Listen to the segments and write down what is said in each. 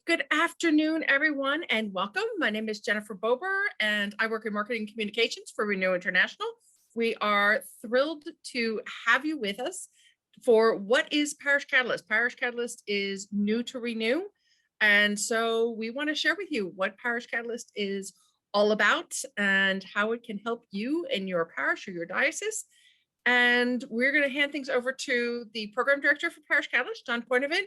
Good afternoon, everyone, and welcome. My name is Jennifer Bober, and I work in marketing communications for Renew International. We are thrilled to have you with us for what is Parish Catalyst. Parish Catalyst is new to Renew, and so we want to share with you what Parish Catalyst is all about and how it can help you in your parish or your diocese. And we're going to hand things over to the program director for Parish Catalyst, John Pointevin,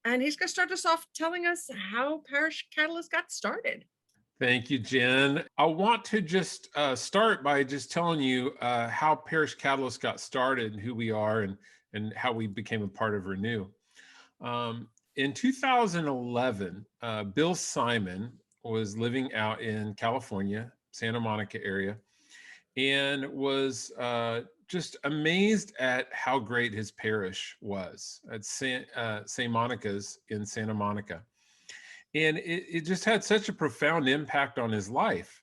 and he's going to start us off telling us how Parish Catalyst got started. Thank you, Jen. I want to just start by just telling you how Parish Catalyst got started and who we are and how we became a part of Renew. In 2011, Bill Simon was living out in California, Santa Monica area, and was just amazed at how great his parish was at St. Monica's in Santa Monica. And it just had such a profound impact on his life.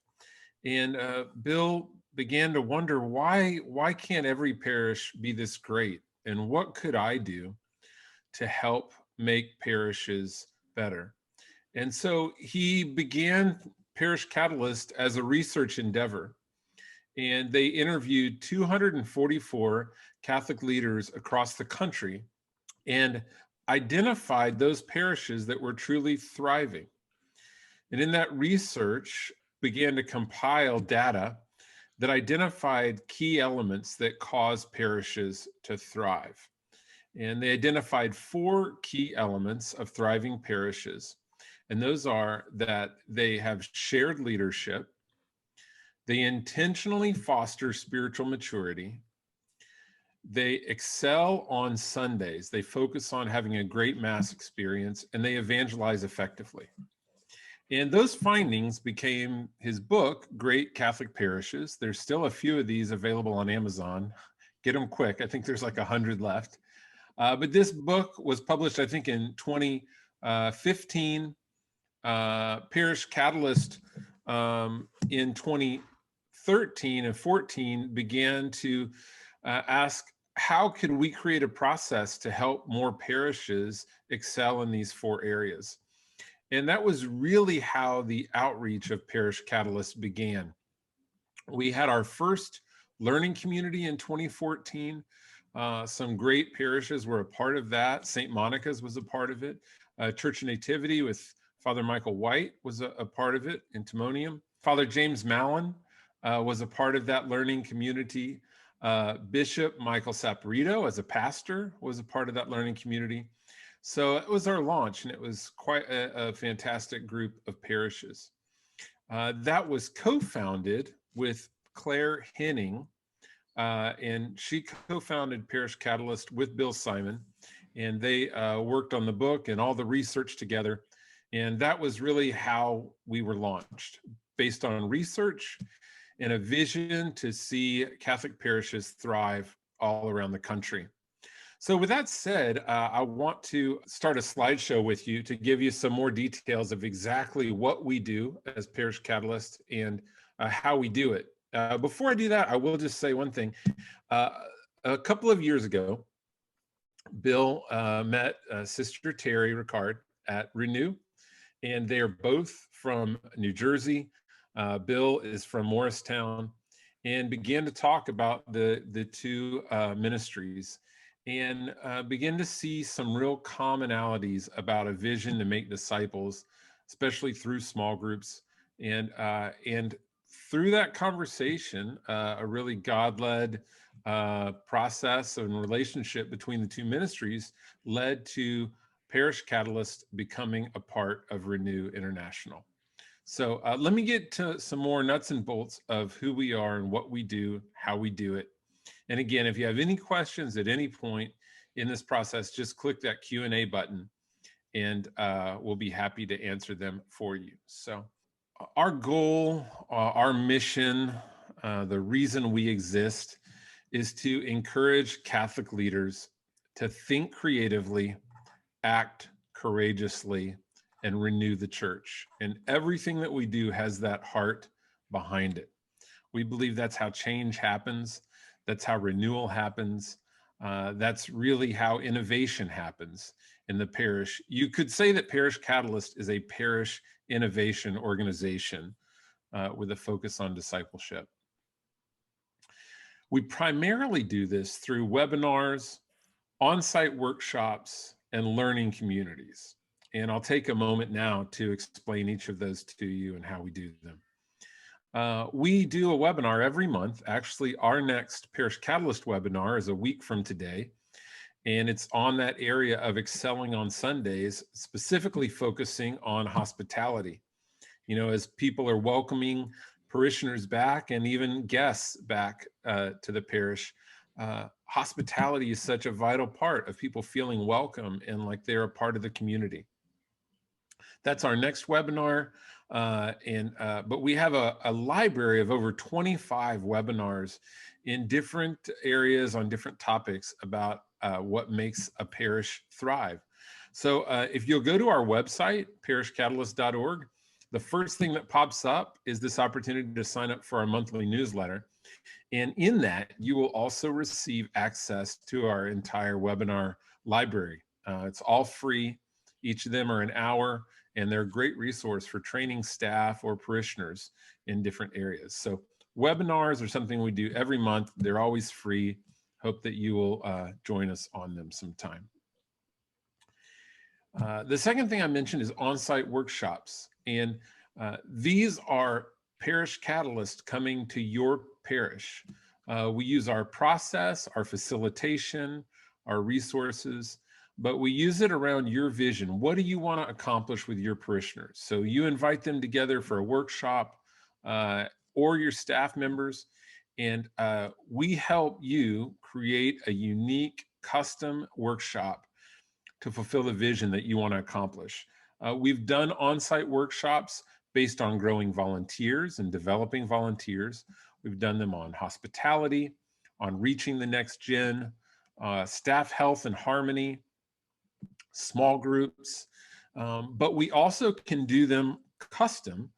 And Bill began to wonder, why can't every parish be this great? And what could I do to help make parishes better? And so he began Parish Catalyst as a research endeavor. And they interviewed 244 Catholic leaders across the country and identified those parishes that were truly thriving. And in that research, began to compile data that identified key elements that cause parishes to thrive. And they identified 4 key elements of thriving parishes. And those are that they have shared leadership, they intentionally foster spiritual maturity, they excel on Sundays, they focus on having a great Mass experience, and they evangelize effectively. And those findings became his book, Great Catholic Parishes. There's still a few of these available on Amazon. Get them quick. I think there's like 100 left. But this book was published, I think, in 2015. Parish Catalyst in 2013 and 14 began to ask, how could we create a process to help more parishes excel in these 4 areas? And that was really how the outreach of Parish Catalyst began. We had our first learning community in 2014. Some great parishes were a part of that. St. Monica's was a part of it. Church of Nativity with Father Michael White was a part of it in Timonium. Father James Mallon was a part of that learning community. Bishop Michael Saporito, as a pastor, was a part of that learning community. So it was our launch, and it was quite a fantastic group of parishes. That was co-founded with Claire Henning, and she co-founded Parish Catalyst with Bill Simon, and they worked on the book and all the research together. And that was really how we were launched, based on research and a vision to see Catholic parishes thrive all around the country. So with that said, I want to start a slideshow with you to give you some more details of exactly what we do as Parish Catalyst and how we do it. Before I do that, I will just say one thing. A couple of years ago, Bill met Sister Terry Ricard at Renew, and they are both from New Jersey. Bill is from Morristown, and began to talk about the 2 ministries, and begin to see some real commonalities about a vision to make disciples, especially through small groups. And through that conversation, a really God-led process and relationship between the 2 ministries led to Parish Catalyst becoming a part of Renew International. So let me get to some more nuts and bolts of who we are and what we do, how we do it. And again, if you have any questions at any point in this process, just click that Q&A button, and we'll be happy to answer them for you. So our goal, our mission, the reason we exist is to encourage Catholic leaders to think creatively, act courageously, and renew the church. And everything that we do has that heart behind it. We believe that's how change happens. That's how renewal happens. That's really how innovation happens. in the parish. You could say that Parish Catalyst is a parish innovation organization with a focus on discipleship. We primarily do this through webinars, on-site workshops, and learning communities. And I'll take a moment now to explain each of those to you and how we do them. We do a webinar every month. Actually, our next Parish Catalyst webinar is a week from today, and it's on that area of excelling on Sundays, specifically focusing on hospitality. You know, as people are welcoming parishioners back and even guests back to the parish, hospitality is such a vital part of people feeling welcome and like they're a part of the community. That's our next webinar. But we have a library of over 25 webinars in different areas on different topics about what makes a parish thrive. So if you'll go to our website, parishcatalyst.org, the first thing that pops up is this opportunity to sign up for our monthly newsletter. And in that, you will also receive access to our entire webinar library. It's all free. Each of them are an hour, and they're a great resource for training staff or parishioners in different areas. So webinars are something we do every month. They're always free. Hope that you will join us on them sometime. The second thing I mentioned is on-site workshops. And these are Parish Catalyst coming to your parish. We use our process, our facilitation, our resources, but we use it around your vision. What do you want to accomplish with your parishioners? So you invite them together for a workshop or your staff members, and we help you create a unique custom workshop to fulfill the vision that you want to accomplish. We've done on-site workshops based on growing volunteers and developing volunteers. We've done them on hospitality, on reaching the next gen, staff health and harmony, small groups, but we also can do them custom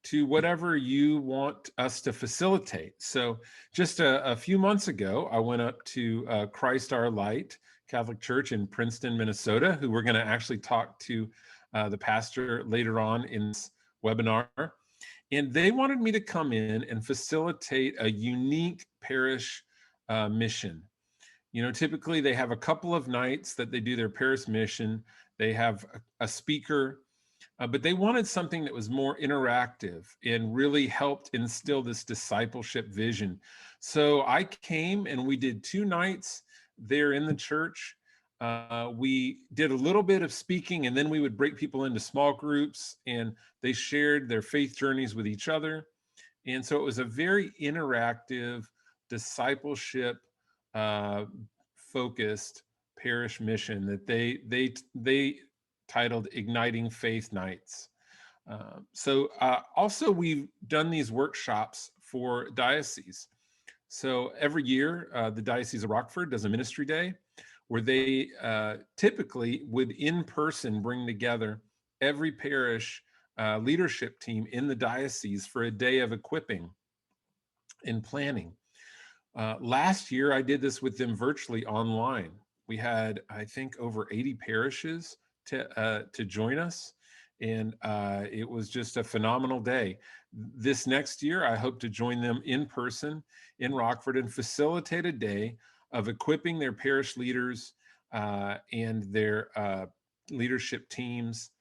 to whatever you want us to facilitate. So just a few months ago, I went up to Christ Our Light Catholic Church in Princeton, Minnesota, who we're going to actually talk to the pastor later on in this webinar. And they wanted me to come in and facilitate a unique parish mission. You know, typically they have a couple of nights that they do their parish mission. They have a speaker, but they wanted something that was more interactive and really helped instill this discipleship vision. So I came and we did 2 nights there in the church. We did a little bit of speaking, and then we would break people into small groups, and they shared their faith journeys with each other. And so it was a very interactive, discipleship focused parish mission that they titled Igniting Faith Nights. Also we've done these workshops for dioceses. So every year, the Diocese of Rockford does a ministry day where they typically would in person bring together every parish leadership team in the diocese for a day of equipping and planning. Last year, I did this with them virtually online. We had, I think, over 80 parishes to join us, and it was just a phenomenal day. This next year, I hope to join them in person in Rockford and facilitate a day of equipping their parish leaders and their leadership teams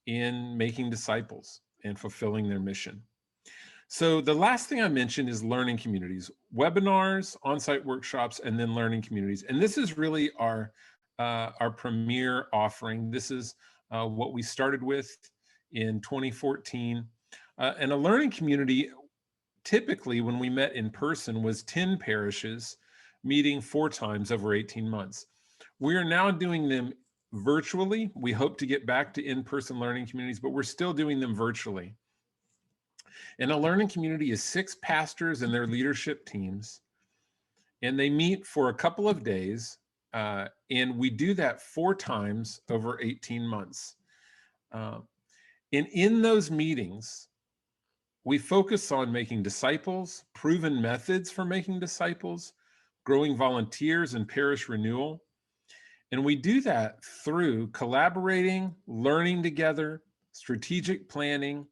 in making disciples and fulfilling their mission. So the last thing I mentioned is learning communities, webinars, on-site workshops, and then learning communities. And this is really our premier offering. This is what we started with in 2014. And a learning community, typically when we met in person, was 10 parishes meeting 4 times over 18 months. We are now doing them virtually. We hope to get back to in-person learning communities, but we're still doing them virtually. And a learning community is 6 pastors and their leadership teams, and they meet for a couple of days, and we do that 4 times over 18 months. And in those meetings, we focus on making disciples, proven methods for making disciples, growing volunteers and parish renewal. And we do that through collaborating, learning together, strategic planning.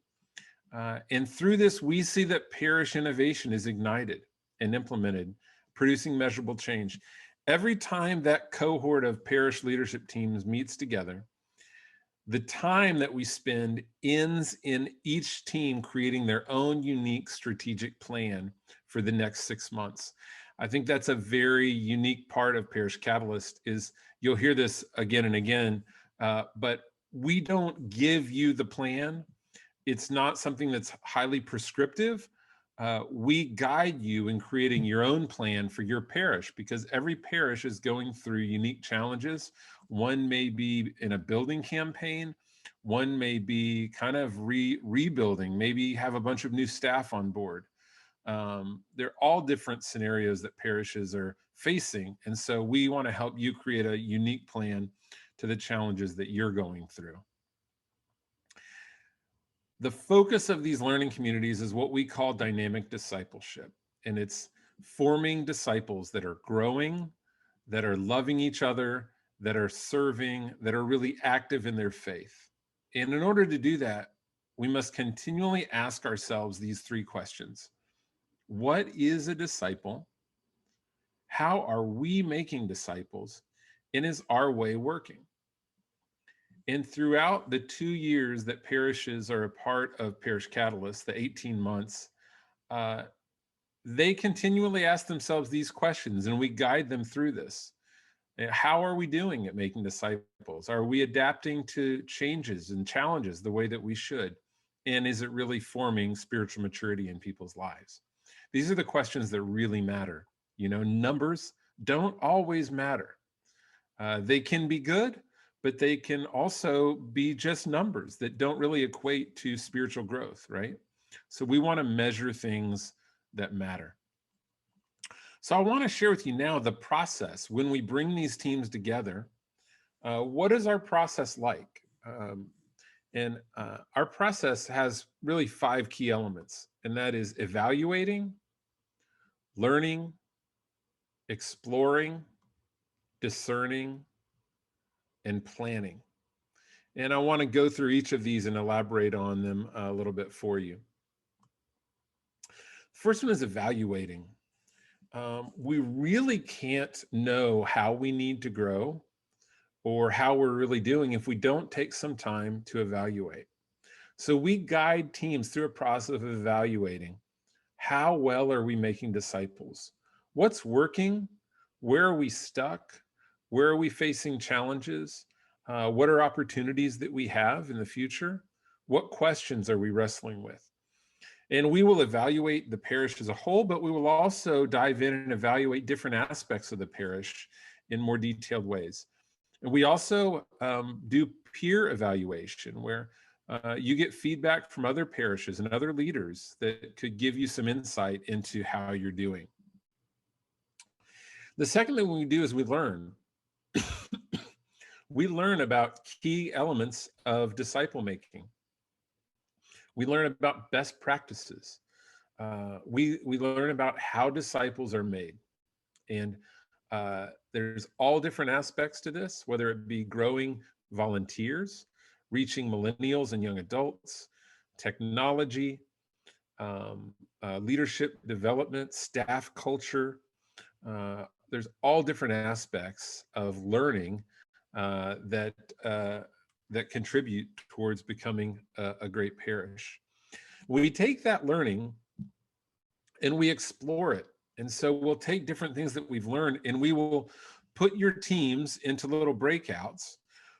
And through this, we see that parish innovation is ignited and implemented, producing measurable change. Every time that cohort of parish leadership teams meets together, the time that we spend ends in each team creating their own unique strategic plan for the next 6 months. I think that's a very unique part of Parish Catalyst. Is you'll hear this again and again, but we don't give you the plan. It's not something that's highly prescriptive. We guide you in creating your own plan for your parish, because every parish is going through unique challenges. One may be in a building campaign. One may be kind of rebuilding, maybe have a bunch of new staff on board. They're all different scenarios that parishes are facing. And so we want to help you create a unique plan to the challenges that you're going through. The focus of these learning communities is what we call dynamic discipleship. And it's forming disciples that are growing, that are loving each other, that are serving, that are really active in their faith. And in order to do that, we must continually ask ourselves these three questions. What is a disciple? How are we making disciples? And is our way working? And throughout the 2 years that parishes are a part of Parish Catalyst, the 18 months, they continually ask themselves these questions, and we guide them through this. How are we doing at making disciples? Are we adapting to changes and challenges the way that we should? And is it really forming spiritual maturity in people's lives? These are the questions that really matter. You know, numbers don't always matter. They can be good, but they can also be just numbers that don't really equate to spiritual growth, right? So we want to measure things that matter. So I want to share with you now the process when we bring these teams together. What is our process like? And our process has really 5 key elements, and that is evaluating, learning, exploring, discerning, and planning. And I want to go through each of these and elaborate on them a little bit for you. First one is evaluating. We really can't know how we need to grow or how we're really doing if we don't take some time to evaluate. So we guide teams through a process of evaluating. How well are we making disciples? What's working? Where are we stuck? Where are we facing challenges? What are opportunities that we have in the future? What questions are we wrestling with? And we will evaluate the parish as a whole, but we will also dive in and evaluate different aspects of the parish in more detailed ways. And we also do peer evaluation, where you get feedback from other parishes and other leaders that could give you some insight into how you're doing. The second thing we do is we learn. We learn about key elements of disciple making. We learn about best practices. We learn about how disciples are made. And there's all different aspects to this, whether it be growing volunteers, reaching millennials and young adults, technology, leadership development, staff culture. There's all different aspects of learning that contribute towards becoming a great parish. We take that learning and we explore it. And so we'll take different things that we've learned and we will put your teams into little breakouts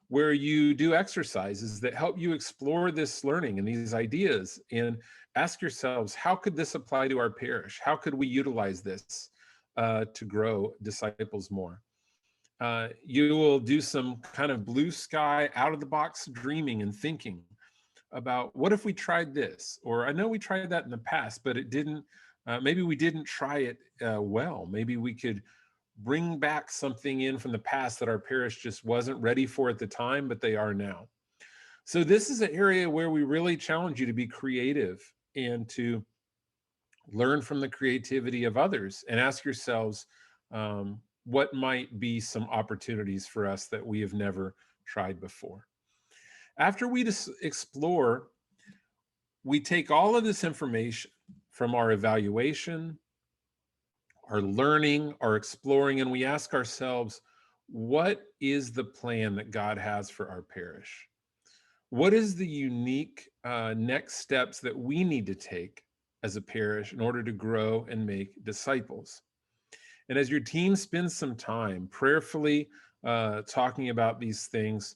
where you do exercises that help you explore this learning and these ideas, and ask yourselves, how could this apply to our parish? How could we utilize this to grow disciples more? You will do some kind of blue sky, out of the box dreaming and thinking about, what if we tried this? Or I know we tried that in the past, but it didn't, maybe we didn't try it well. Maybe we could bring back something in from the past that our parish just wasn't ready for at the time, but they are now. So this is an area where we really challenge you to be creative and to learn from the creativity of others and ask yourselves, what might be some opportunities for us that we have never tried before. After we just explore, we take all of this information from our evaluation, our learning, our exploring, and we ask ourselves, what is the plan that God has for our parish? What is the unique next steps that we need to take as a parish in order to grow and make disciples? And as your team spends some time prayerfully talking about these things,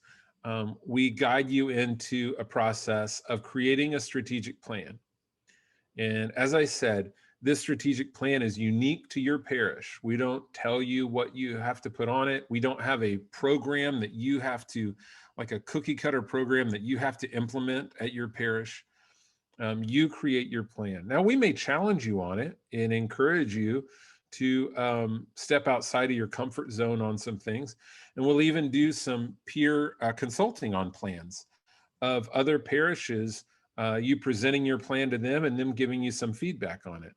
we guide you into a process of creating a strategic plan. And as I said, this strategic plan is unique to your parish. We don't tell you what you have to put on it. We don't have a program that you have to, like a cookie cutter program that you have to implement at your parish. You create your plan. Now, we may challenge you on it and encourage you to step outside of your comfort zone on some things. And we'll even do some peer consulting on plans of other parishes, you presenting your plan to them and them giving you some feedback on it.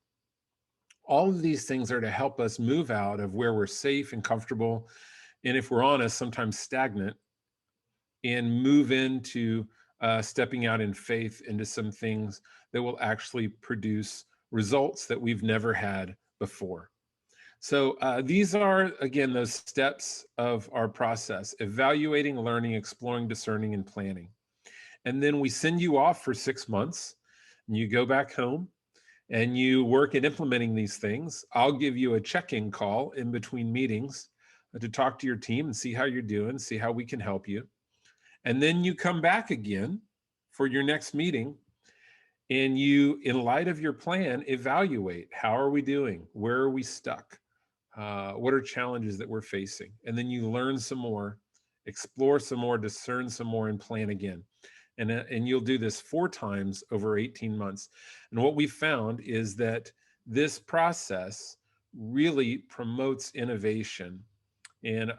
All of these things are to help us move out of where we're safe and comfortable, and if we're honest, sometimes stagnant, and move into stepping out in faith into some things that will actually produce results that we've never had before. So these are, again, those steps of our process: evaluating, learning, exploring, discerning, and planning. And then we send you off for 6 months, and you go back home and you work at implementing these things. I'll give you a check-in call in between meetings to talk to your team and see how you're doing, see how we can help you. And then you come back again for your next meeting, and you, in light of your plan, evaluate: how are we doing? Where are we stuck? What are challenges that we're facing? And then you learn some more, explore some more, discern some more, and plan again. And you'll do this 4 times over 18 months. And what we found is that this process really promotes innovation, and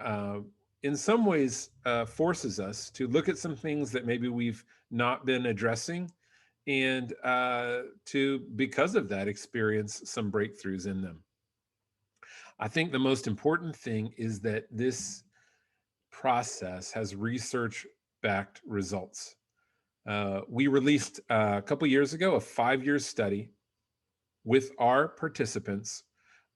in some ways forces us to look at some things that maybe we've not been addressing, and to, because of that, experience some breakthroughs in them. I think the most important thing is that this process has research-backed results. We released a couple years ago a 5-year study with our participants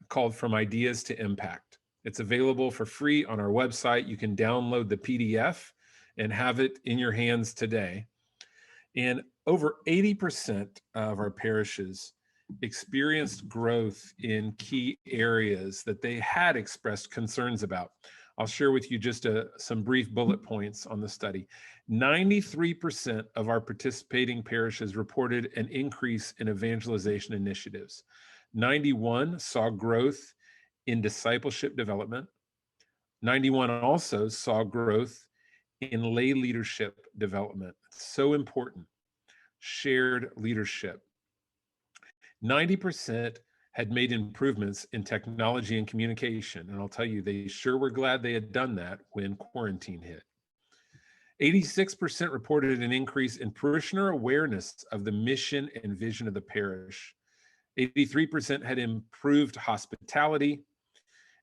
called From Ideas to Impact. It's available for free on our website. You can download the PDF and have it in your hands today. And over 80% of our parishes experienced growth in key areas that they had expressed concerns about. I'll share with you just some brief bullet points on the study. 93% of our participating parishes reported an increase in evangelization initiatives. 91 saw growth in discipleship development. 91 also saw growth in lay leadership development. So important. Shared leadership. 90% had made improvements in technology and communication. And I'll tell you, they sure were glad they had done that when quarantine hit. 86% reported an increase in parishioner awareness of the mission and vision of the parish. 83% had improved hospitality.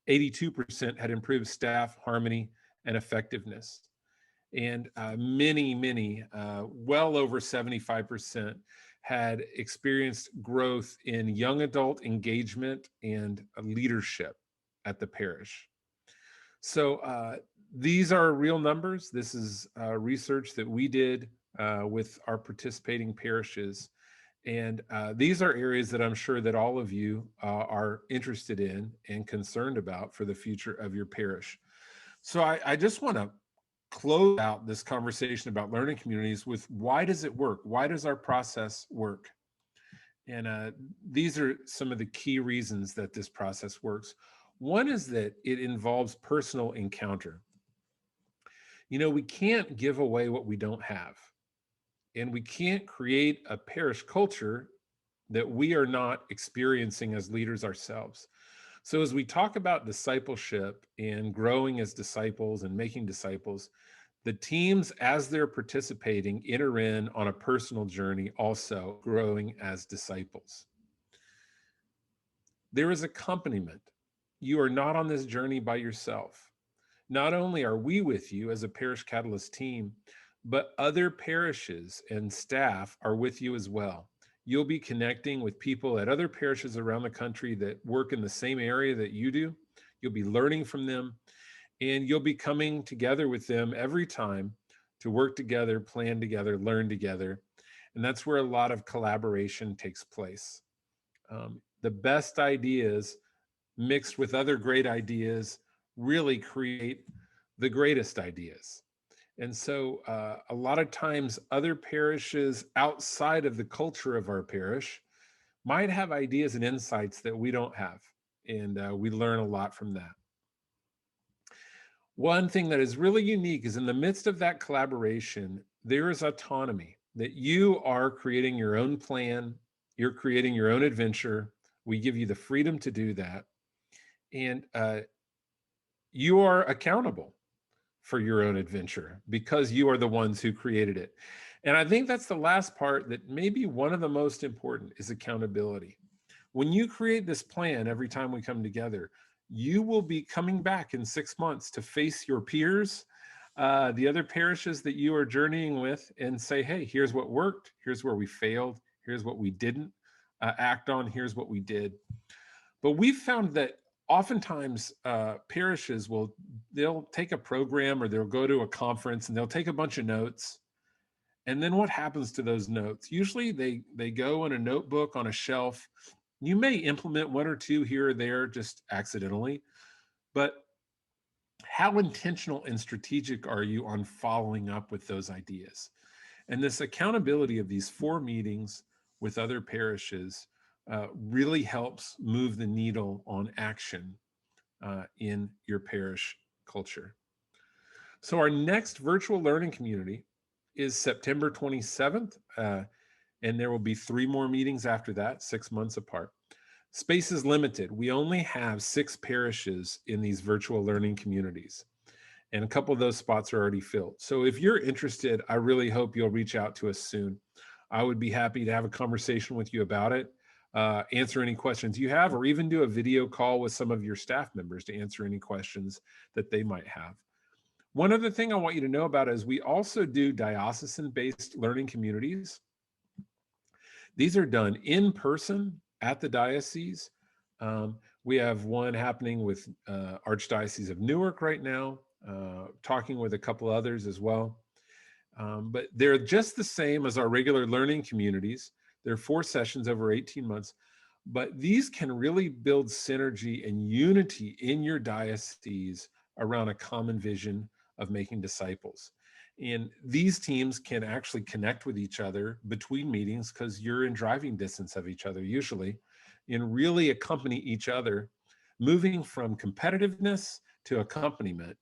82% had improved staff harmony and effectiveness. And many, well over 75% had experienced growth in young adult engagement and leadership at the parish. So these are real numbers. This is research that we did with our participating parishes. And these are areas that I'm sure that all of you are interested in and concerned about for the future of your parish. So I just want to close out this conversation about learning communities with, why does it work? Why does our process work? And these are some of the key reasons that this process works. One is that it involves personal encounter. You know, we can't give away what we don't have, and we can't create a parish culture that we are not experiencing as leaders ourselves. So as we talk about discipleship and growing as disciples and making disciples, the teams, as they're participating, enter in on a personal journey, also growing as disciples. There is accompaniment. you are not on this journey by yourself. Not only are we with you as a Parish Catalyst team, but other parishes and staff are with you as well. You'll be connecting with people at other parishes around the country that work in the same area that you do. You'll be learning from them, and you'll be coming together with them every time to work together, plan together, learn together. And that's where a lot of collaboration takes place. The best ideas mixed with other great ideas really create the greatest ideas. And so a lot of times other parishes outside of the culture of our parish might have ideas and insights that we don't have. And we learn a lot from that. One thing that is really unique is in the midst of that collaboration, there is autonomy, that you are creating your own plan, you're creating your own adventure. We give you the freedom to do that. And you are accountable for your own adventure because you are the ones who created it. And I think that's the last part that maybe one of the most important is accountability. When you create this plan every time we come together, you will be coming back in 6 months to face your peers, the other parishes that you are journeying with, and say, hey, here's what worked, here's where we failed, here's what we didn't act on, here's what we did. But we've found that oftentimes parishes they'll take a program or they'll go to a conference and they'll take a bunch of notes. And then what happens to those notes? Usually they go in a notebook on a shelf. You may implement one or two here or there just accidentally, but how intentional and strategic are you on following up with those ideas? And this accountability of these 4 meetings with other parishes really helps move the needle on action in your parish culture. So our next virtual learning community is September 27th, and there will be 3 more meetings after that, 6 months apart. Space is limited. We only have 6 parishes in these virtual learning communities, and a couple of those spots are already filled. So if you're interested, I really hope you'll reach out to us soon. I would be happy to have a conversation with you about it, answer any questions you have, or even do a video call with some of your staff members to answer any questions that they might have. One other thing I want you to know about is we also do diocesan-based learning communities. These are done in person at the diocese. We have one happening with Archdiocese of Newark right now, talking with a couple others as well. But they're just the same as our regular learning communities. There are 4 sessions over 18 months, but these can really build synergy and unity in your diocese around a common vision of making disciples. And these teams can actually connect with each other between meetings because you're in driving distance of each other usually, and really accompany each other. Moving from competitiveness to accompaniment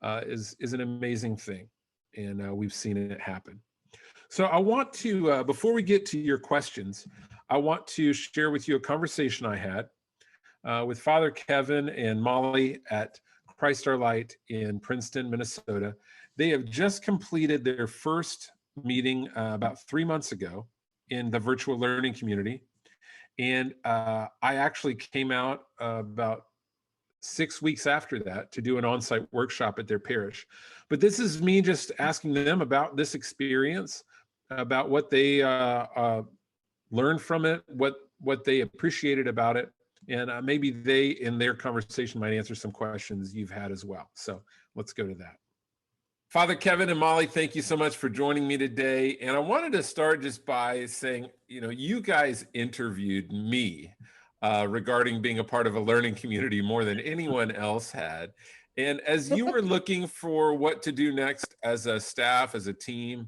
is an amazing thing. And we've seen it happen. So I want to, before we get to your questions, I want to share with you a conversation I had with Father Kevin and Molly at Christ Our Light in Princeton, Minnesota. They have just completed their first meeting about 3 months ago in the virtual learning community. And I actually came out about 6 weeks after that to do an on-site workshop at their parish. But this is me just asking them about this experience, about what they learned from it, what they appreciated about it. And maybe they, in their conversation, might answer some questions you've had as well. So let's go to that. Father Kevin and Molly, thank you so much for joining me today. And I wanted to start just by saying, you guys interviewed me regarding being a part of a learning community more than anyone else had. And as you were looking for what to do next as a staff, as a team,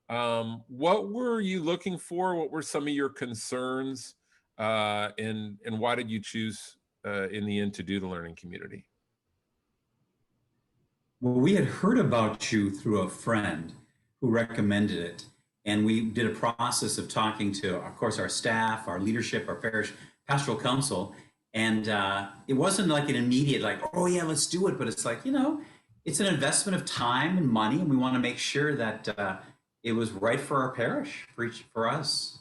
what were you looking for? What were some of your concerns? And why did you choose in the end to do the learning community? Well, we had heard about you through a friend who recommended it. And we did a process of talking to, of course, our staff, our leadership, our parish pastoral council. And it wasn't like an immediate, like, oh, yeah, let's do it. But it's like, it's an investment of time and money. And we want to make sure that it was right for our parish, for us.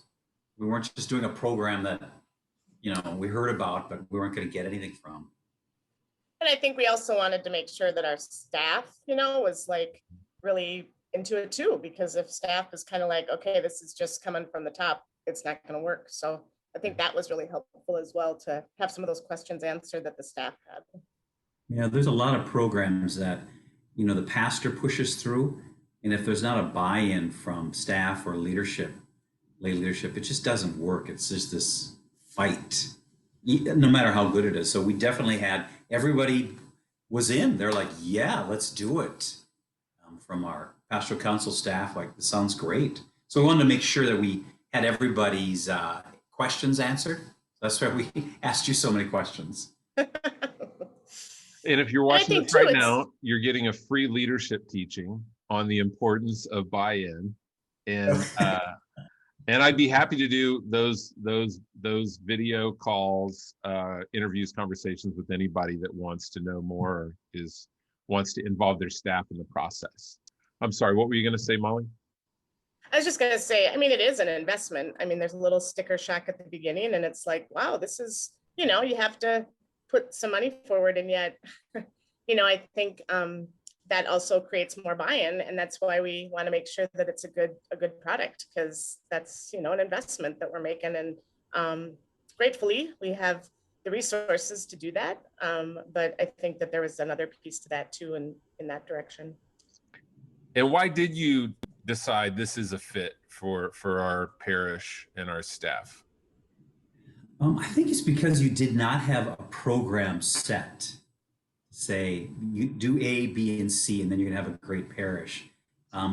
We weren't just doing a program that, we heard about, but we weren't going to get anything from. And I think we also wanted to make sure that our staff, was like really into it too, because if staff is kind of like, okay, this is just coming from the top, it's not going to work. So I think that was really helpful as well, to have some of those questions answered that the staff had. Yeah, there's a lot of programs that, the pastor pushes through. And if there's not a buy-in from staff or leadership, lay leadership, it just doesn't work. It's just this fight, no matter how good it is. So we definitely had, everybody was in. They're like, yeah, let's do it. From our pastoral council staff, like, this sounds great. So we wanted to make sure that we had everybody's questions answered. That's why we asked you so many questions. And if you're watching this right now, you're getting a free leadership teaching on the importance of buy-in, and I'd be happy to do those video calls, interviews, conversations with anybody that wants to know more, or wants to involve their staff in the process. I'm sorry, what were you going to say, Molly? I was just going to say, it is an investment. There's a little sticker shock at the beginning, and it's like, wow, this is, you have to put some money forward, and yet, I think that also creates more buy-in, and that's why we want to make sure that it's a good product, because that's, an investment that we're making, and gratefully we have the resources to do that. But I think that there was another piece to that too, in that direction. And why did you decide this is a fit for our parish and our staff? I think it's because you did not have a program set. Say, you do A, B, and C, and then you're gonna have a great parish.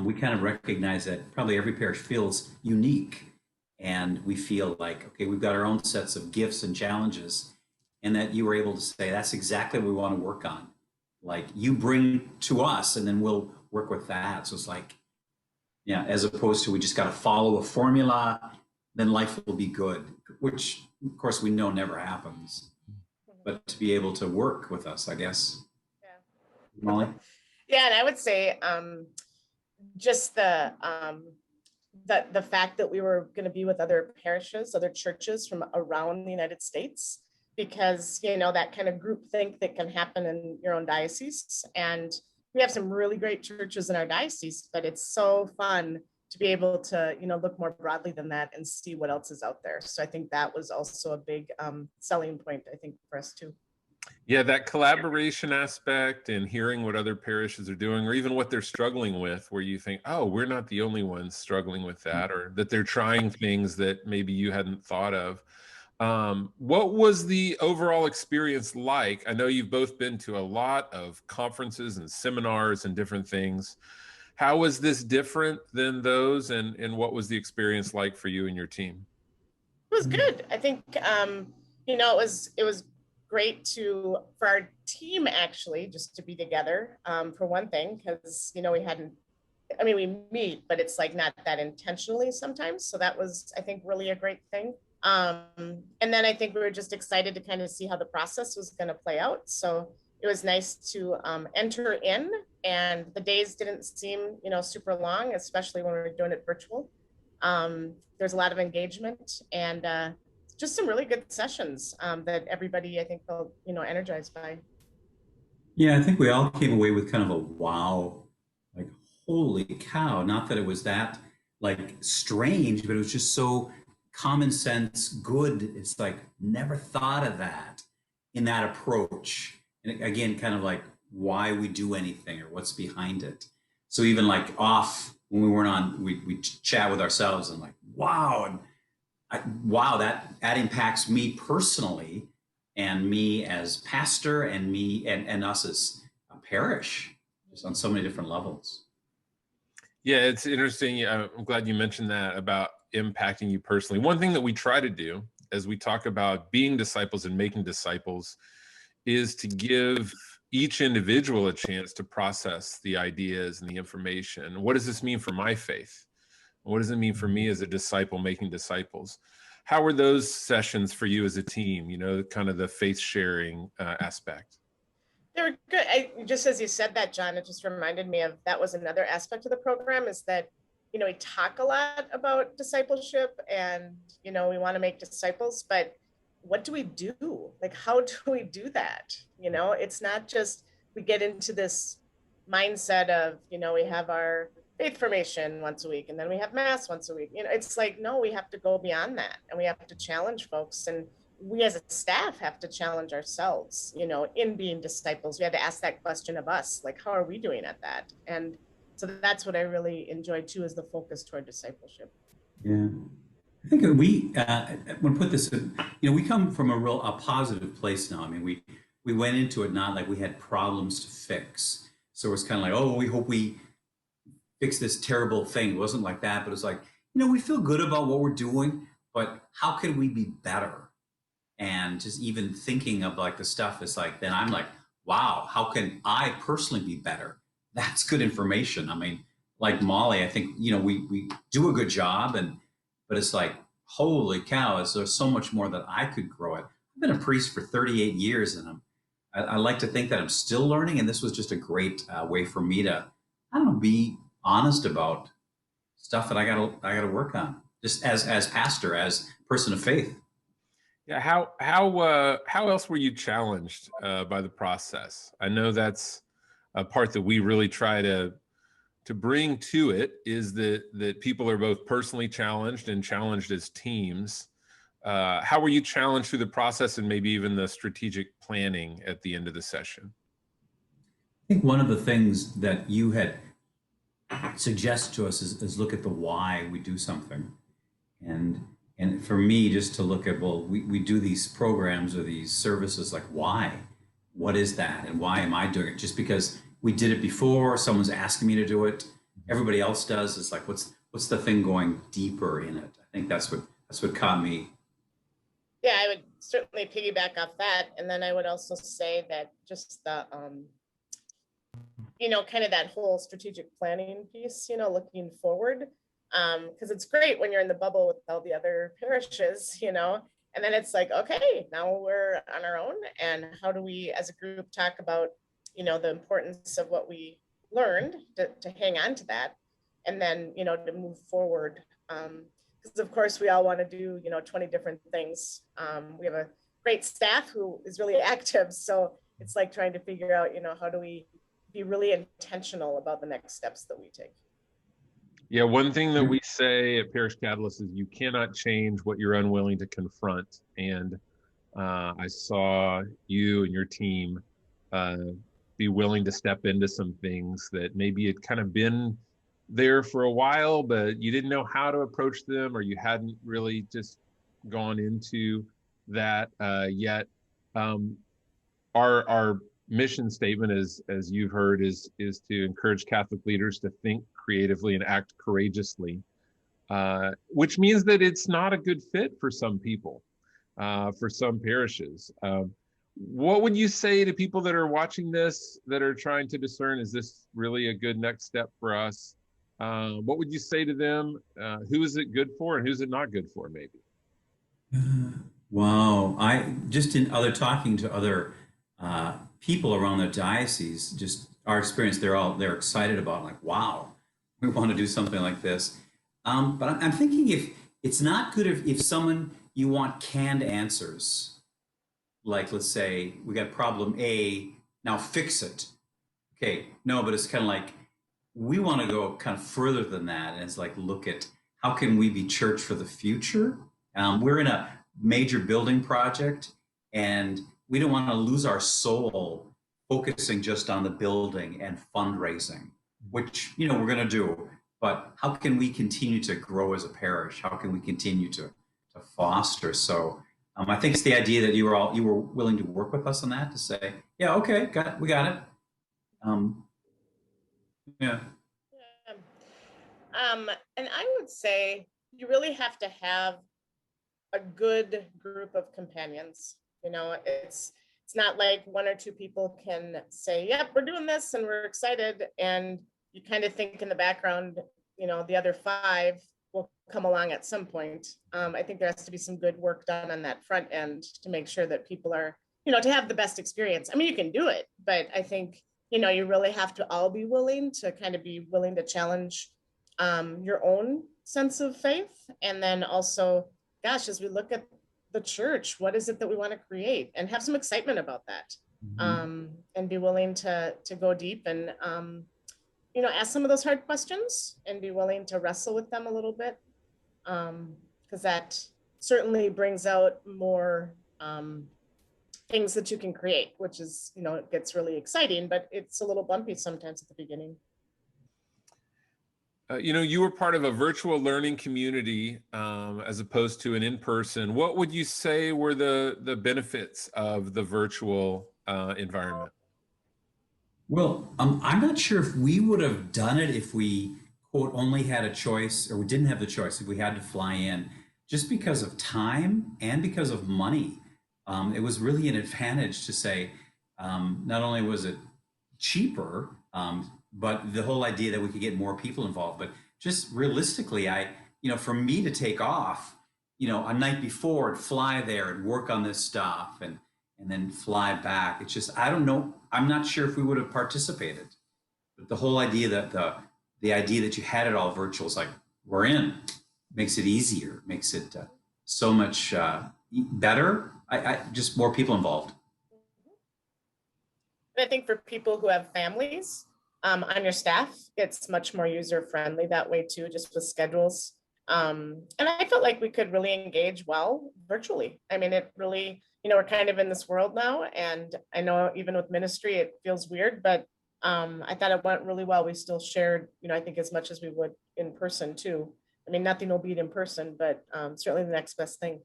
We kind of recognize that probably every parish feels unique, and we feel like, okay, we've got our own sets of gifts and challenges, and that you were able to say, that's exactly what we want to work on. Like, you bring to us, and then we'll work with that. So it's like, yeah, as opposed to we just got to follow a formula, then life will be good, which of course we know never happens. But to be able to work with us, I guess. Yeah. Molly? Yeah, and I would say just the fact that we were going to be with other parishes, other churches from around the United States, because, that kind of group think that can happen in your own diocese. And we have some really great churches in our diocese, but it's so fun to be able to, look more broadly than that and see what else is out there. So I think that was also a big selling point, I think, for us too. Yeah, that collaboration aspect and hearing what other parishes are doing, or even what they're struggling with, where you think, oh, we're not the only ones struggling with that, or that they're trying things that maybe you hadn't thought of. What was the overall experience like? I know you've both been to a lot of conferences and seminars and different things. How was this different than those, and what was the experience like for you and your team? It was good. I think, it was great for our team, actually, just to be together, for one thing, because, we meet, but it's like not that intentionally sometimes. So that was, I think, really a great thing. And then I think we were just excited to kind of see how the process was going to play out. So it was nice to enter in, and the days didn't seem, super long, especially when we were doing it virtual. There's a lot of engagement, and just some really good sessions that everybody, I think, felt, energized by. Yeah, I think we all came away with kind of a wow, like, holy cow. Not that it was that like strange, but it was just so common sense good. It's like, never thought of that in that approach. And again, kind of like why we do anything or what's behind it. So even like off when we weren't on, we chat with ourselves and like, wow. And wow, that impacts me personally, and me as pastor, and me and us as a parish, just on so many different levels. Yeah, it's interesting. I'm glad you mentioned that about impacting you personally. One thing that we try to do as we talk about being disciples and making disciples is to give each individual a chance to process the ideas and the information. What does this mean for my faith? What does it mean for me as a disciple making disciples? How were those sessions for you as a team, kind of the faith sharing aspect? They were good. Just as you said that, John, it just reminded me of, that was another aspect of the program, is that, we talk a lot about discipleship, and, we want to make disciples, but what do we do? Like, how do we do that? You know, it's not just we get into this mindset of, you know, we have our faith formation once a week and then we have mass once a week. You know, it's like, no, we have to go beyond that and we have to challenge folks. And we as a staff have to challenge ourselves, you know, in being disciples. We had to ask that question of us, like, how are we doing at that? And so that's what I really enjoyed too, is the focus toward discipleship. Yeah. I think we want to put this in, you know, we come from a positive place now. I mean, we went into it not like we had problems to fix. So it's kind of like, oh, we hope we fix this terrible thing. It wasn't like that, but it's like, you know, we feel good about what we're doing, but how can we be better? And just even thinking of like the stuff is like, then I'm like, wow, how can I personally be better? That's good information. I mean, like Molly, I think, you know, we do a good job, but it's like, holy cow, there's so much more that I could grow at. I've been a priest for 38 years and I like to think that I'm still learning. And this was just a great way for me to, I don't know, be honest about stuff that I gotta work on, just as pastor, as person of faith. Yeah, how else were you challenged by the process? I know that's a part that we really try to bring to it, is that people are both personally challenged and challenged as teams. How were you challenged through the process and maybe even the strategic planning at the end of the session? I think one of the things that you had suggested to us is look at the why we do something. And for me, just to look at, well, we do these programs or these services, like why? What is that? And why am I doing it? Just because we did it before, someone's asking me to do it, everybody else does. It's like, what's the thing going deeper in it? I think that's what caught me. Yeah, I would certainly piggyback off that. And then I would also say that just the, you know, kind of that whole strategic planning piece, you know, looking forward. Because it's great when you're in the bubble with all the other parishes, you know, and then it's like, okay, now we're on our own. And how do we as a group talk about, you know, the importance of what we learned to hang on to that, and then, you know, to move forward. Because of course we all want to do, you know, 20 different things. We have a great staff who is really active. So it's like trying to figure out, you know, how do we be really intentional about the next steps that we take. Yeah, one thing that we say at Parish Catalyst is you cannot change what you're unwilling to confront. And I saw you and your team be willing to step into some things that maybe had kind of been there for a while, but you didn't know how to approach them, or you hadn't really just gone into that yet. Our mission statement, as you've heard, is to encourage Catholic leaders to think creatively and act courageously, which means that it's not a good fit for some people, for some parishes. What would you say to people that are watching this, that are trying to discern, is this really a good next step for us? What would you say to them? Who is it good for and who's it not good for, maybe? Wow. I just in other talking to other people around the diocese, just our experience, they're excited about, like, wow, we want to do something like this. But I'm thinking, if it's not good if someone, you want canned answers, like, let's say we got problem A, now fix it. Okay, no, but it's kind of like, we want to go kind of further than that. And it's like, look at how can we be church for the future? We're in a major building project, and we don't want to lose our soul focusing just on the building and fundraising, which, you know, we're going to do. But how can we continue to grow as a parish? How can we continue to foster? So I think it's the idea that you were willing to work with us on that, to say, yeah, okay, we got it. Yeah. And I would say you really have to have a good group of companions. You know, it's not like one or two people can say, yep, we're doing this and we're excited. And you kind of think in the background, you know, the other five will come along at some point. I think there has to be some good work done on that front end to make sure that people are, you know, to have the best experience. I mean, you can do it, but I think, you know, you really have to all be willing to challenge your own sense of faith. And then also, gosh, as we look at the church. What is it that we want to create, and have some excitement about that. And be willing to go deep and ask some of those hard questions and be willing to wrestle with them a little bit, because that certainly brings out more things that you can create, which is, it gets really exciting, but it's a little bumpy sometimes at the beginning. You were part of a virtual learning community as opposed to an in-person. What would you say were the benefits of the virtual environment? Well, I'm not sure if we would have done it if we, quote, only had a choice, or we didn't have the choice, if we had to fly in, just because of time and because of money. It was really an advantage to say, not only was it cheaper, but the whole idea that we could get more people involved. But just realistically, for me to take off, a night before and fly there and work on this stuff and then fly back, it's just, I don't know. I'm not sure if we would have participated. But the whole idea that the idea that you had it all virtual is like, we're in, makes it easier, makes it so much better. I just more people involved. And I think for people who have families on your staff, it's much more user friendly that way too, just with schedules. And I felt like we could really engage well virtually. I mean, it really, we're kind of in this world now, and I know even with ministry, it feels weird, but I thought it went really well. We still shared, I think as much as we would in person too. I mean, nothing will beat in person, but certainly the next best thing.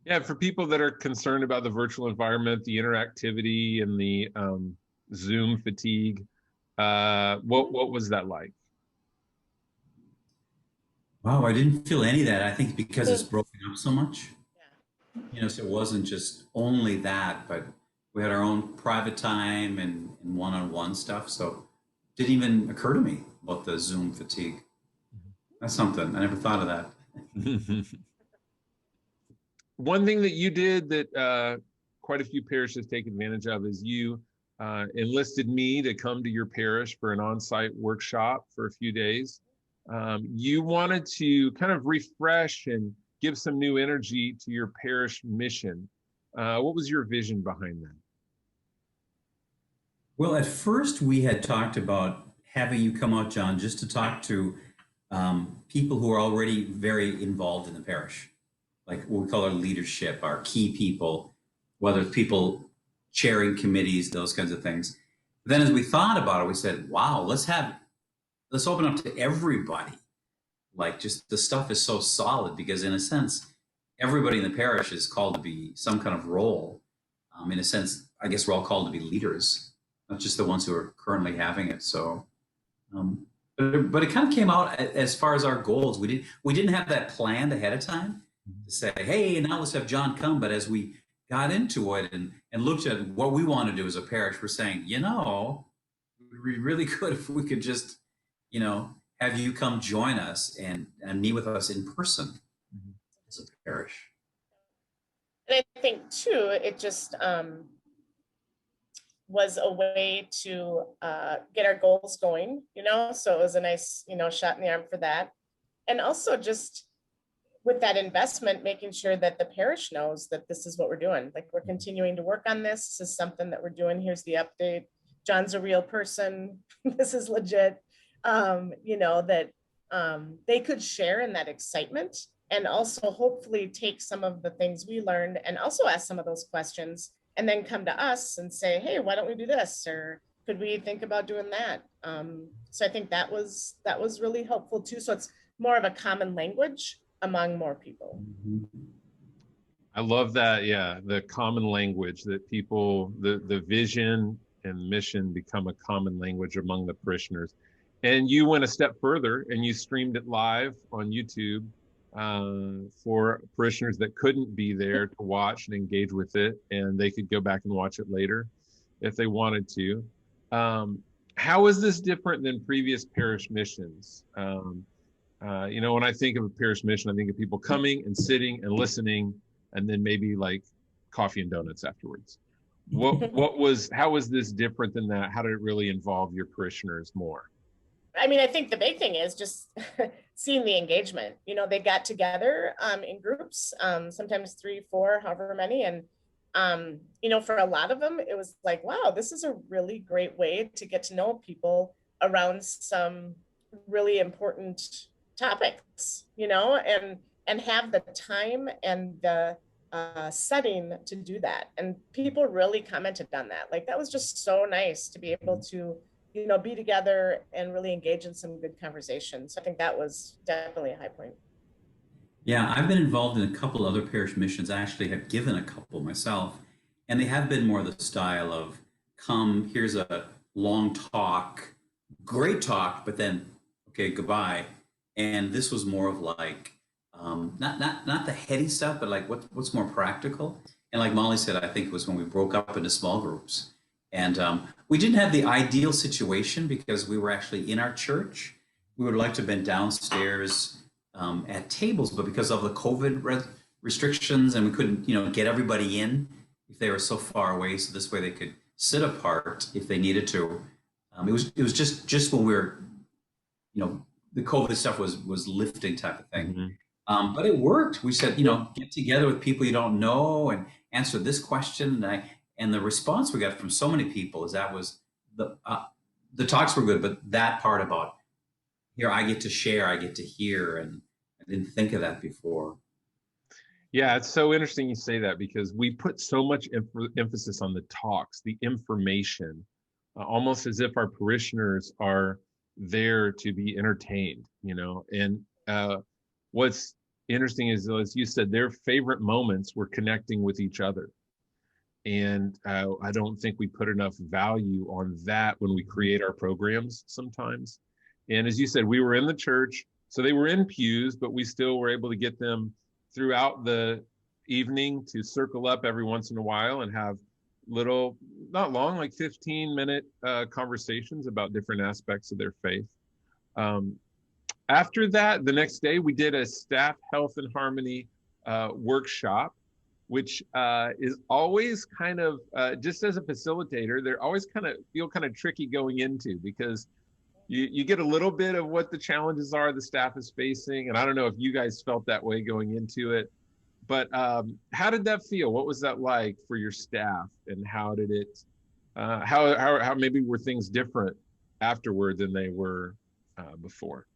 Yeah, for people that are concerned about the virtual environment, the interactivity and the Zoom fatigue, what was that like? Wow, I didn't feel any of that. I think because it's broken up so much. Yeah. So it wasn't just only that, but we had our own private time and one-on-one stuff. So it didn't even occur to me about the Zoom fatigue. That's something. I never thought of that. One thing that you did that quite a few parishes take advantage of is you enlisted me to come to your parish for an on-site workshop for a few days. You wanted to kind of refresh and give some new energy to your parish mission. What was your vision behind that? Well, at first we had talked about having you come out, John, just to talk to people who are already very involved in the parish, like what we call our leadership, our key people, whether it's people chairing committees, those kinds of things. But then as we thought about it, we said, wow, let's open up to everybody. Like, just the stuff is so solid because in a sense, everybody in the parish is called to be some kind of role. In a sense, I guess we're all called to be leaders, not just the ones who are currently having it. So, but it kind of came out as far as our goals. We didn't have that planned ahead of time to say, hey, now let's have John come. But as we got into it and looked at what we want to do as a parish, we're saying, it would be really good if we could just, have you come join us and meet with us in person as a parish. And I think too, it just was a way to get our goals going, so it was a nice, shot in the arm for that. And also just with that investment, making sure that the parish knows that this is what we're doing. Like, we're continuing to work on this. This is something that we're doing. Here's the update. John's a real person. This is legit. That they could share in that excitement, and also hopefully take some of the things we learned and also ask some of those questions, and then come to us and say, hey, why don't we do this? Or could we think about doing that? So I think that was really helpful too. So it's more of a common language among more people. I love that. Yeah, the common language that people, the vision and mission become a common language among the parishioners. And you went a step further and you streamed it live on YouTube for parishioners that couldn't be there to watch and engage with it, and they could go back and watch it later if they wanted to. How is this different than previous parish missions? When I think of a parish mission, I think of people coming and sitting and listening, and then maybe like coffee and donuts afterwards. How was this different than that? How did it really involve your parishioners more? I mean, I think the big thing is just seeing the engagement. You know, they got together in groups, sometimes 3, 4, however many. And, you know, for a lot of them, it was like, wow, this is a really great way to get to know people around some really important topics, you know, and have the time and the setting to do that. And people really commented on that. Like, that was just so nice to be able to, you know, be together and really engage in some good conversations. I think that was definitely a high point. Yeah, I've been involved in a couple other parish missions. I actually have given a couple myself, and they have been more the style of come, here's a long talk, great talk, but then okay, goodbye. And this was more of like not the heady stuff, but like what's more practical. And like Molly said, I think it was when we broke up into small groups, and we didn't have the ideal situation because we were actually in our church. We would like to have been downstairs at tables, but because of the COVID restrictions, and we couldn't, you know, get everybody in if they were so far away. So this way they could sit apart if they needed to. It was just when we were, you know, the COVID stuff was lifting type of thing. Mm-hmm. But it worked. We said, you know, get together with people you don't know and answer this question. And the response we got from so many people is that was the talks were good, but that part about here I get to share, I get to hear, and I didn't think of that before. Yeah, it's so interesting you say that, because we put so much emphasis on the talks, the information, almost as if our parishioners are there to be entertained, you know. And what's interesting is, as you said, their favorite moments were connecting with each other. And I don't think we put enough value on that when we create our programs sometimes. And as you said, we were in the church, so they were in pews, but we still were able to get them throughout the evening to circle up every once in a while and have little, not long, like 15-minute conversations about different aspects of their faith. After that, the next day, we did a staff health and harmony workshop, which is always kind of, just as a facilitator, they're always feel kind of tricky going into, because you get a little bit of what the challenges are the staff is facing. And I don't know if you guys felt that way going into it, but how did that feel? What was that like for your staff? And how did it, how maybe were things different afterward than they were before?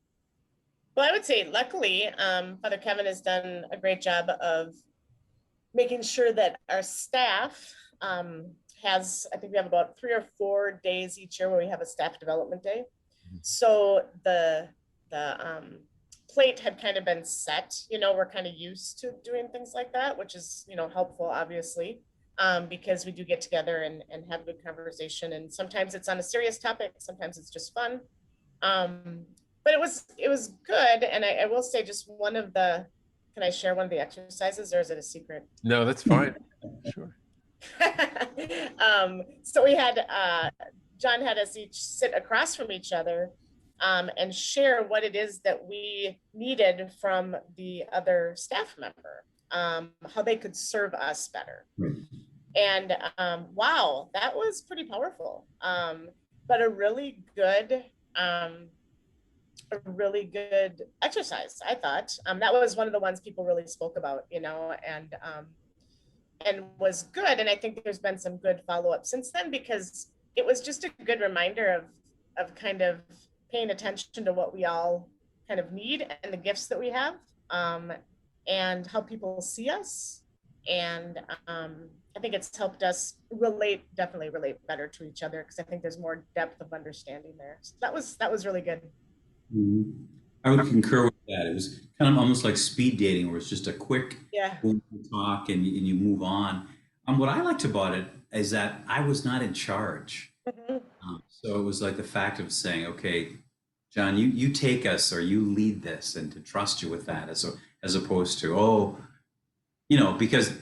Well, I would say luckily, Father Kevin has done a great job of making sure that our staff has, I think we have about 3 or 4 days each year where we have a staff development day. So the plate had kind of been set, you know, we're kind of used to doing things like that, which is, you know, helpful, obviously, because we do get together and have good conversation. And sometimes it's on a serious topic, sometimes it's just fun. But it was good. And I will say just can I share one of the exercises, or is it a secret? No, that's fine. Sure. So we had, John had us each sit across from each other and share what it is that we needed from the other staff member, how they could serve us better. And wow, that was pretty powerful, but a really good exercise, I thought. That was one of the ones people really spoke about, you know, and was good. And I think there's been some good follow-up since then, because it was just a good reminder of kind of paying attention to what we all kind of need and the gifts that we have, and how people see us. And I think it's helped us definitely relate better to each other, because I think there's more depth of understanding there. So that was really good. Mm-hmm. I would concur with that. It was kind of almost like speed dating, where it's just a quick talk and you move on. What I liked about it is that I was not in charge. Mm-hmm. So it was like the fact of saying, okay, John, you take us, or you lead this, and to trust you with that, as opposed to, oh, you know, because,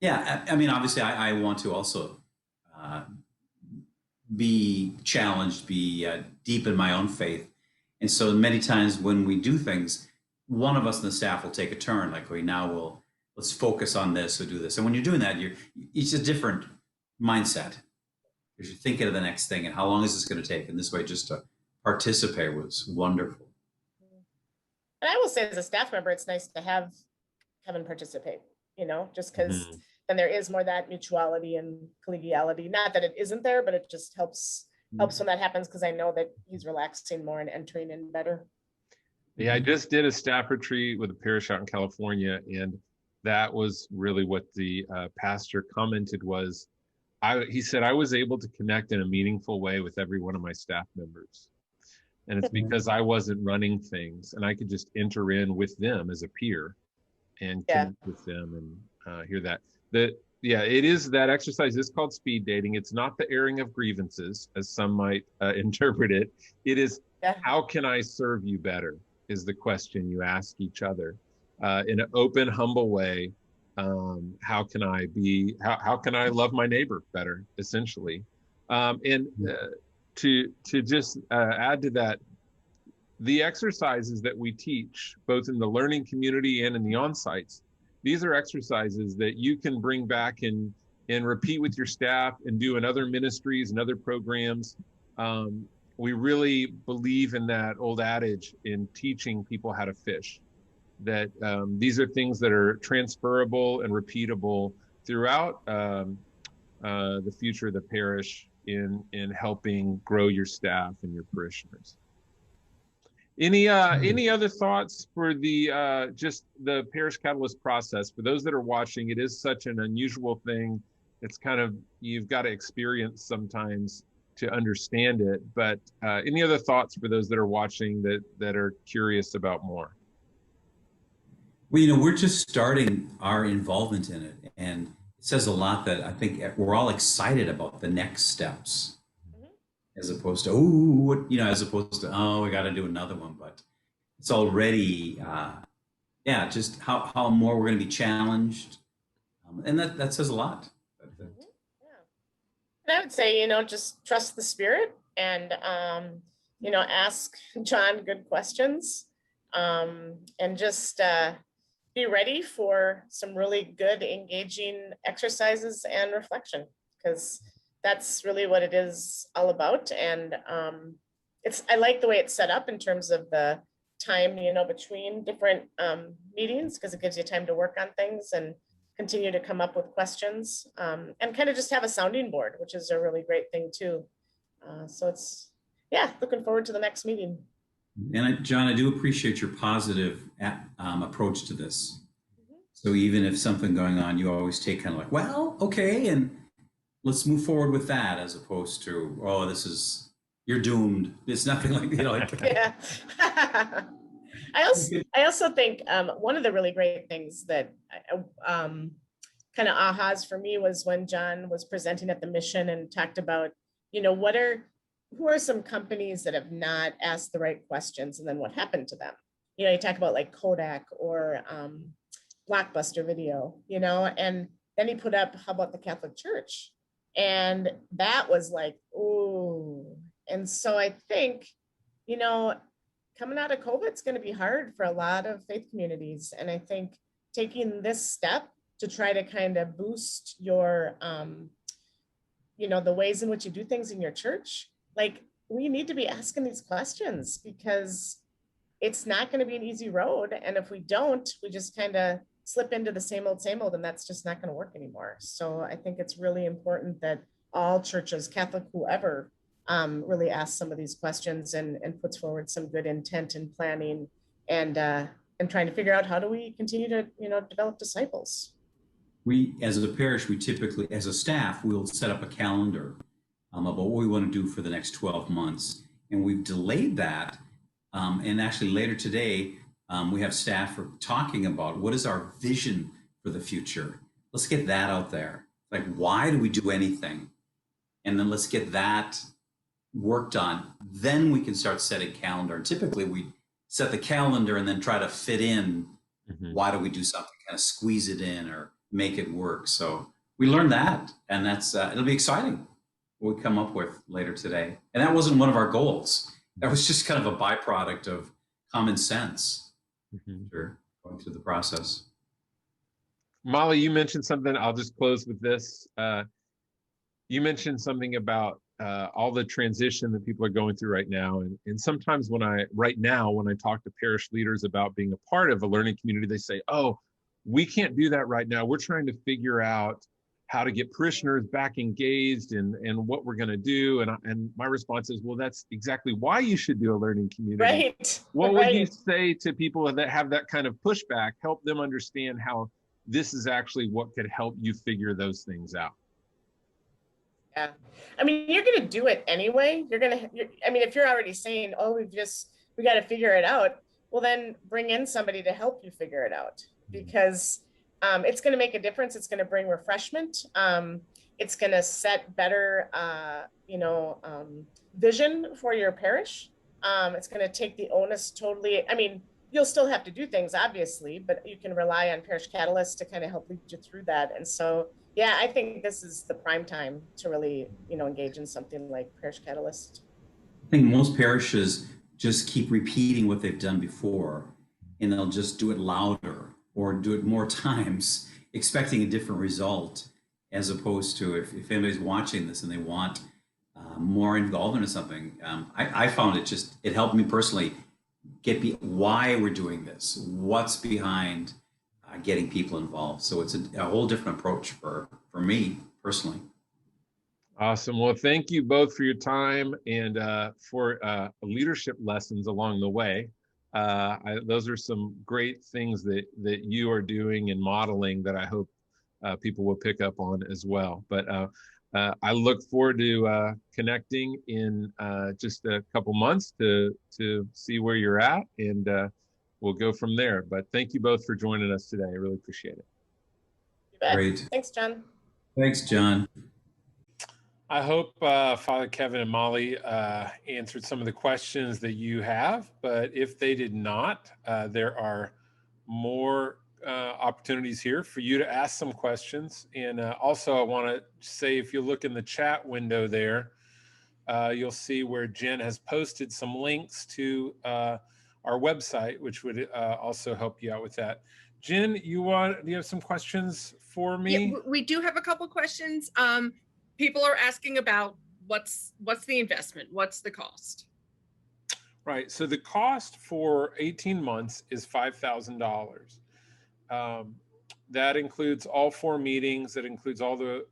yeah, I mean, obviously I want to also be challenged, be deep in my own faith. And so many times when we do things, one of us in the staff will take a turn, like, okay, now let's focus on this or do this. And when you're doing that, it's a different mindset, because you're thinking of the next thing and how long is this going to take? And this way, just to participate was wonderful. And I will say, as a staff member, it's nice to have Kevin participate, just because then there is more that mutuality and collegiality. Not that it isn't there, but it just helps when that happens, because I know that he's relaxing more and entering in better. Yeah, I just did a staff retreat with a parish out in California, and that was really what the pastor commented was, he said, I was able to connect in a meaningful way with every one of my staff members. And it's because I wasn't running things, and I could just enter in with them as a peer and connect with them and hear that. It is, that exercise is called speed dating. It's not the airing of grievances, as some might interpret it. It is, how can I serve you better, is the question you ask each other in an open, humble way. How can I love my neighbor better, essentially? To just add to that, the exercises that we teach, both in the learning community and in the on-sites, these are exercises that you can bring back and repeat with your staff and do in other ministries and other programs. We really believe in that old adage in teaching people how to fish, that these are things that are transferable and repeatable throughout the future of the parish in helping grow your staff and your parishioners. Any other thoughts for the just the Parish Catalyst process? For those that are watching, it is such an unusual thing. It's kind of, you've got to experience sometimes to understand it. But any other thoughts for those that are watching that are curious about more? Well, we're just starting our involvement in it, and it says a lot that I think we're all excited about the next steps, as opposed to, we got to do another one. But it's already, just how more we're going to be challenged, and that says a lot. And I would say, just trust the Spirit and ask John good questions, and just be ready for some really good, engaging exercises and reflection, because that's really what it is all about. And I like the way it's set up in terms of the time, between different meetings, because it gives you time to work on things and continue to come up with questions, and kind of just have a sounding board, which is a really great thing too. So it's, looking forward to the next meeting. And John, I do appreciate your positive approach to this. So even if something going on, you always take kind of like, well, okay, and let's move forward with that, as opposed to, you're doomed. It's nothing like, Yeah. I also think one of the really great things that kind of ahas for me was when John was presenting at the mission and talked about, who are some companies that have not asked the right questions, and then what happened to them. You talk about like Kodak or Blockbuster Video, and then he put up, how about the Catholic Church? And that was like, ooh. And so I think, coming out of COVID, it's going to be hard for a lot of faith communities. And I think taking this step to try to kind of boost your, the ways in which you do things in your church, like, we need to be asking these questions, because it's not going to be an easy road. And if we don't, we just kind of slip into the same old, and that's just not going to work anymore. So I think it's really important that all churches, Catholic, whoever, really asks some of these questions and puts forward some good intent and planning, and trying to figure out, how do we continue to, develop disciples. We, as a parish, we typically, as a staff, we'll set up a calendar about what we want to do for the next 12 months. And we've delayed that. And actually later today, we have staff talking about what is our vision for the future. Let's get that out there. Like, why do we do anything? And then let's get that worked on. Then we can start setting calendar. And typically we set the calendar and then try to fit in, why do we do something, kind of squeeze it in or make it work. So we learned that, and that's it'll be exciting what we come up with later today. And that wasn't one of our goals. That was just kind of a byproduct of common sense. Sure, going through the process. Molly, you mentioned something. I'll just close with this. You mentioned something about all the transition that people are going through right now. And sometimes when I talk to parish leaders about being a part of a learning community, they say, oh, we can't do that right now. We're trying to figure out how to get parishioners back engaged and what we're going to do. And my response is, well, that's exactly why you should do a learning community. Right. What would you say to people that have that kind of pushback, help them understand how this is actually what could help you figure those things out? Yeah. I mean, you're going to do it anyway. If you're already saying, oh, we got to figure it out, well, then bring in somebody to help you figure it out, because it's going to make a difference. It's going to bring refreshment. It's going to set better, vision for your parish. It's going to take the onus totally. I mean, you'll still have to do things, obviously, but you can rely on Parish Catalyst to kind of help lead you through that. And so, yeah, I think this is the prime time to really, engage in something like Parish Catalyst. I think most parishes just keep repeating what they've done before, and they'll just do it louder or do it more times, expecting a different result, as opposed to if anybody's watching this and they want more involvement in something. I found it helped me personally get why we're doing this, what's behind getting people involved. So it's a whole different approach for me personally. Awesome. Well, thank you both for your time and for leadership lessons along the way. Those are some great things that you are doing and modeling that I hope people will pick up on as well. But I look forward to connecting in just a couple months to see where you're at, and we'll go from there. But thank you both for joining us today. I really appreciate it. Great. Thanks, John. Thanks, John. I hope Father Kevin and Molly answered some of the questions that you have, but if they did not, there are more opportunities here for you to ask some questions. And also I want to say, if you look in the chat window there, you'll see where Jen has posted some links to our website, which would also help you out with that. Jen, do you have some questions for me? Yeah, we do have a couple questions. People are asking about what's the investment? What's the cost? Right. So the cost for 18 months is $5,000. That includes all 4 meetings. That includes all the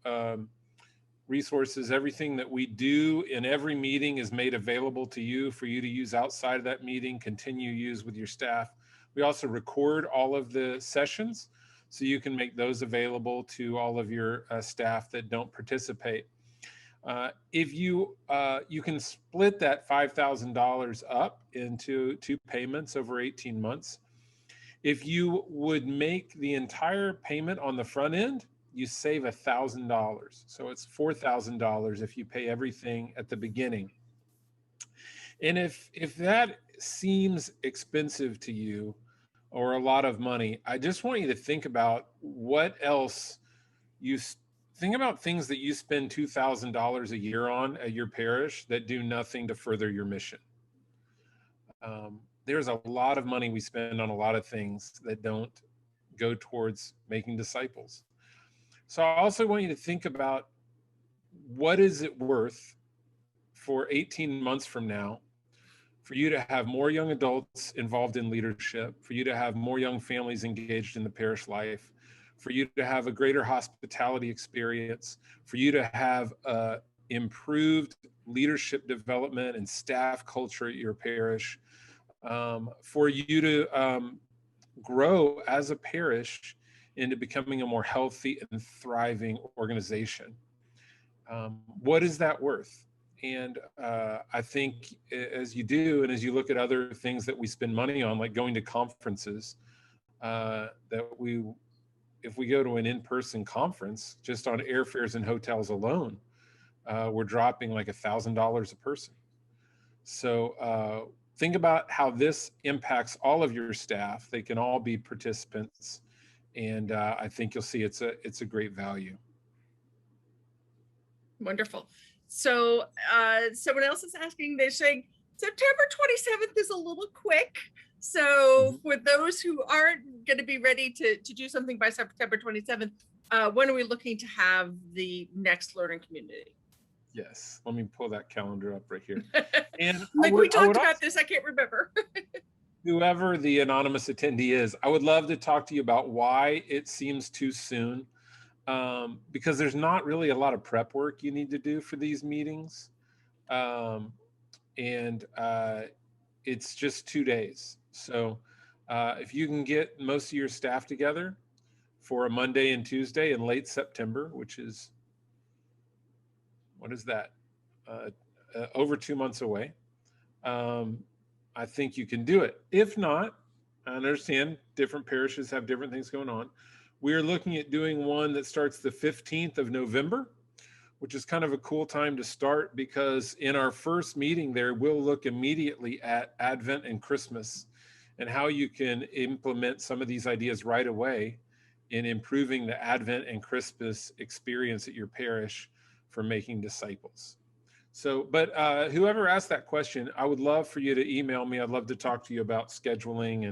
resources. Everything that we do in every meeting is made available to you for you to use outside of that meeting, continue use with your staff. We also record all of the sessions, so you can make those available to all of your staff that don't participate. If you can split that $5,000 up into 2 payments over 18 months. If you would make the entire payment on the front end, you save $1,000. So it's $4,000 if you pay everything at the beginning. And if that seems expensive to you, or a lot of money, I just want you to think about what else think about things that you spend $2,000 a year on at your parish that do nothing to further your mission. There's a lot of money we spend on a lot of things that don't go towards making disciples. So I also want you to think about, what is it worth for 18 months from now for you to have more young adults involved in leadership, for you to have more young families engaged in the parish life, for you to have a greater hospitality experience, for you to have improved leadership development and staff culture at your parish, for you to grow as a parish into becoming a more healthy and thriving organization. What is that worth? And I think as you do, and as you look at other things that we spend money on, like going to conferences, if we go to an in-person conference, just on airfares and hotels alone, we're dropping like $1,000 a person. So think about how this impacts all of your staff. They can all be participants, and I think you'll see it's a great value. Wonderful. So someone else is asking, they're saying September 27th is a little quick. So for those who aren't going to be ready to do something by September 27th, when are we looking to have the next learning community? Yes, let me pull that calendar up right here. I'm And like, we I talked would about also, this. I can't remember. whoever the anonymous attendee is, I would love to talk to you about why it seems too soon. Because there's not really a lot of prep work you need to do for these meetings. And it's just 2 days. So if you can get most of your staff together for a Monday and Tuesday in late September, which is, what is that? Over 2 months away. I think you can do it. If not, I understand different parishes have different things going on. We are looking at doing one that starts the 15th of November, which is kind of a cool time to start because in our first meeting there, we'll look immediately at Advent and Christmas and how you can implement some of these ideas right away in improving the Advent and Christmas experience at your parish for making disciples. So, but whoever asked that question, I would love for you to email me. I'd love to talk to you about scheduling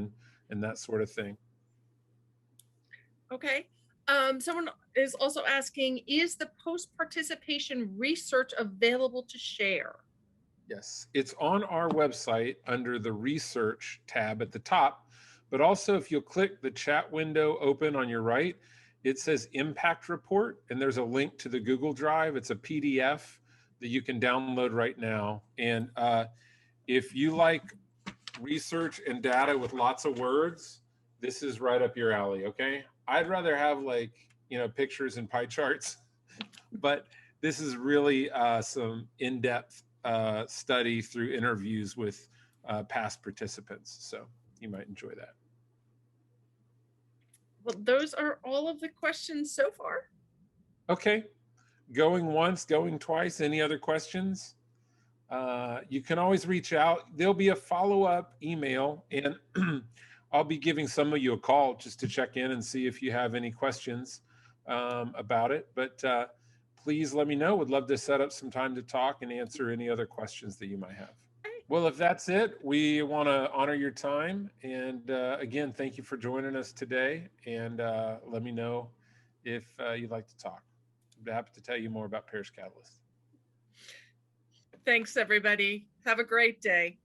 and that sort of thing. Okay. Someone is also asking, is the post-participation research available to share? Yes, it's on our website under the research tab at the top, but also if you'll click the chat window open on your right, it says impact report and there's a link to the Google Drive. It's a PDF that you can download right now. And if you like research and data with lots of words, this is right up your alley, okay? I'd rather have like, pictures and pie charts, but this is really some in-depth study through interviews with past participants. So you might enjoy that. Well, those are all of the questions so far. Okay, going once, going twice. Any other questions? You can always reach out. There'll be a follow-up email and I'll be giving some of you a call just to check in and see if you have any questions about it. But please let me know. Would love to set up some time to talk and answer any other questions that you might have. Well, if that's it, we want to honor your time. And again, thank you for joining us today. And let me know if you'd like to talk. I'd be happy to tell you more about Parish Catalyst. Thanks, everybody. Have a great day.